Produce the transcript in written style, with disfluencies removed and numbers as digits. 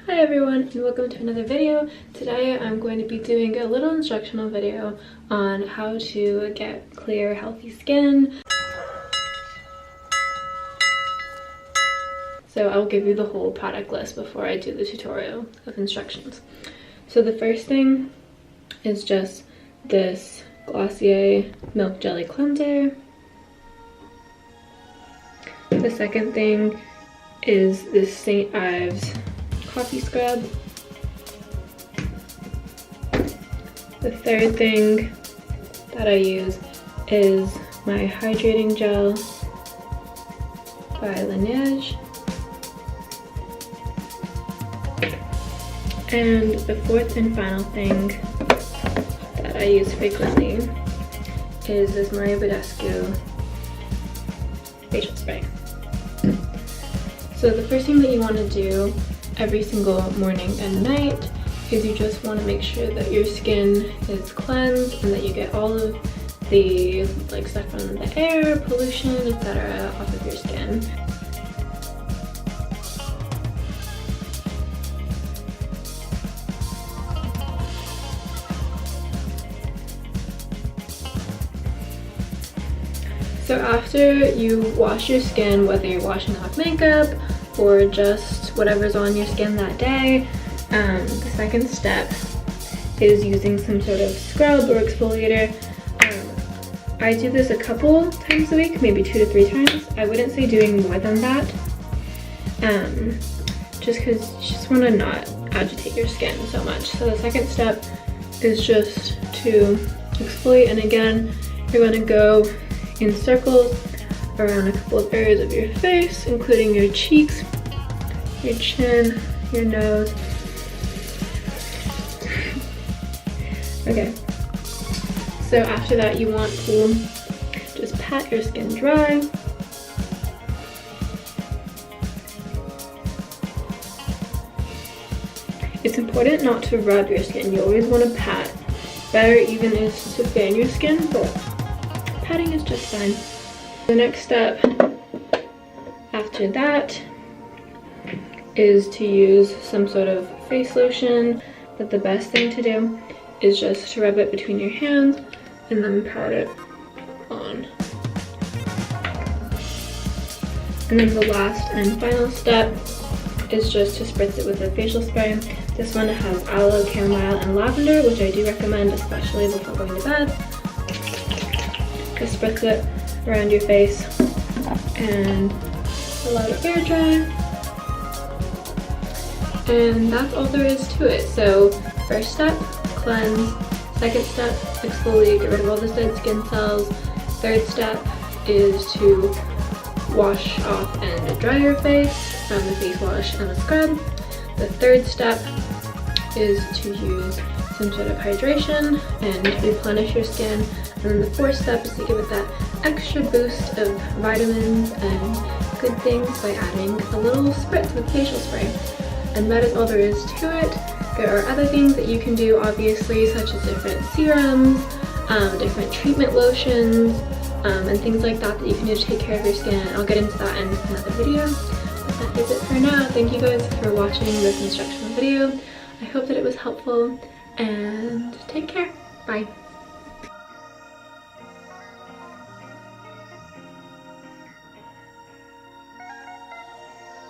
Hi everyone and welcome to another video. Today I'm going to be doing a little instructional video on how to get clear, healthy skin. So I'll give you the whole product list before I do the tutorial of instructions. So the first thing is just this Glossier Milk Jelly Cleanser. The second thing is this St. Ives coffee scrub. The third thing that I use is my hydrating gel by Laneige. And the fourth and final thing that I use frequently is this Mario Badescu facial spray. So the first thing that you want to do every single morning and night is you just want to make sure that your skin is cleansed and that you get all of the stuff from the air, pollution, etc. off of your skin. So after you wash your skin, whether you're washing off makeup or just whatever's on your skin that day, the second step is using some sort of scrub or exfoliator. I do this a couple times a week, maybe 2 to 3 times. I wouldn't say doing more than that, just because you just want to not agitate your skin so much. So the second step is just to exfoliate, and again, you're going to go in circles around a couple of areas of your face, including your cheeks, your chin, your nose. Okay, so after that you want to just pat your skin dry. It's important not to rub your skin. You always want to pat. Better even is to fan your skin, but patting is just fine. The next step after that is to use some sort of face lotion, but the best thing to do is just to rub it between your hands and then pat it on. And then the last and final step is just to spritz it with a facial spray. This one has aloe, chamomile, and lavender, which I do recommend, especially before going to bed. Just spritz it around your face and allow it to air dry. And that's all there is to it. So first step, cleanse. Second step, exfoliate, get rid of all the dead skin cells. Third step is to wash off and dry your face from the face wash and the scrub. The third step is to use some sort of hydration and replenish your skin. And then the fourth step is to give it that extra boost of vitamins and good things by adding a little spritz with facial spray. And that is all there is to it. There are other things that you can do, obviously, such as different serums, different treatment lotions, and things like that that you can do to take care of your skin. I'll get into that in another video. But that is it for now. Thank you guys for watching this instructional video. I hope that it was helpful, and take care. Bye.